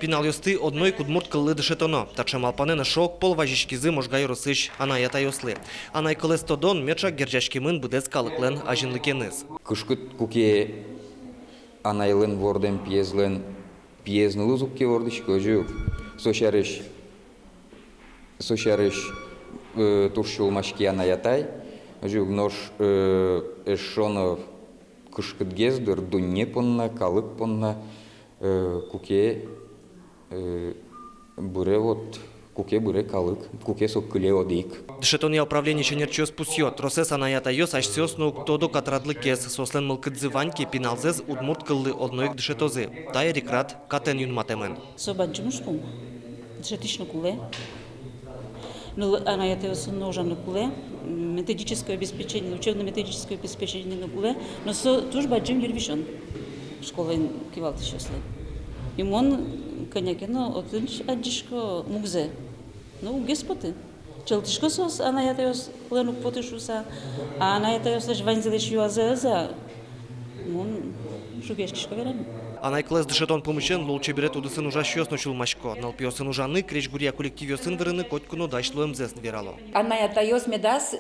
пинал йосты одной кудмурт кыллы дышетоно. Тачем алпанена шок пол важичкизы можгай росыш анаята йослы. Анай колестодон меча гержашкимын будец калыклен ажинлыкеныз. Кышкыт куке анайлын ворден пьезны зубке вордыш көжу. Сошарыш тушшул машки анаятай. Жук нож эшонов кышкыт гездер дунне понна, калык понна. Куке буре вот куке буре калык, куке соккыле одик. Дышетония управление ченерчиос пусьет. Росес анаята йос ашсиосну todo катрадлы кес. Сослен мылкыдзы ваньки пиналзез удмурт кыллы одноик дышетозы. Тай рекрат катен юнматемен. Собаджимушкум. Дышетишну куле. Ну, анаята йос ножану куле. Методическое обеспечение, учебно-методическое обеспечение на куле. Но тоже баджим юрвишон. Школа кивалты сейчас. Имон конякино отынч адишко мугзе. Ну, геспоты. Челтишко сос, анаята йос ленук потышуса. А анаята йос лишь ванзелиш юазеаза. Мон шугешкишко верами. Анай класс дышетон помощен лучше берет удысын ужащёс ночул машко. Налпиосын ужаны креш гурия коллективёсын вырыны котькуну дашло МЗС верало. Анаята йос медас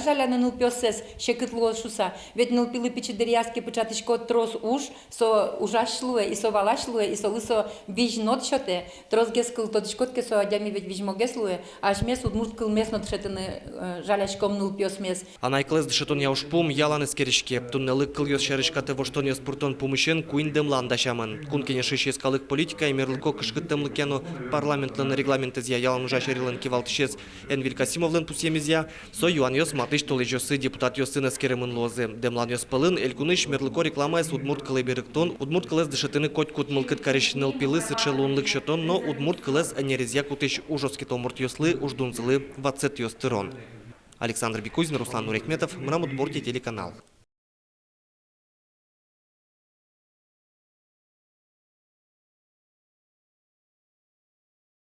жаляны нылпиосес шекытлуо шуса. Ведь нылпилы пичидерияски пычатышко трос уж со ужашлуе и со валашлуе и со лысо вижнот шоте. Трос гескыл тодышкотке со адями ведь вижмогеслуе. Аж мес удмурткыл меснот шетыны жаляшком нылпиос мес. Анай класс дышетон я уж пом яланы скеришке. Туннелык кыл ёс шерышкаты воштон спуртон помощен куиндем ландашаман. Кункене шишес калык политика и мерлыко кышкыттымлыкену парламентлын регламентезия ялан ужа шерилен кивалтышес Энвиль Касимовлен пусемезия. Со юан ёс матыш толежосы депутат ёсын эскеремын лозы. Демлан ёс пылын элькуныш мерлыко рекламайс удмурт кылы берыктон. Удмурт кылыс дышетыны котькут мылкыт карешныл пилы сычелунлык шотон, но удмурт кылыс энерезия кутыш ужоски томурт ёслы уждунзылы вацет ёстырон. Александр Бекузин, Руслан Нурехметов, Мрамут Борти, телеканал.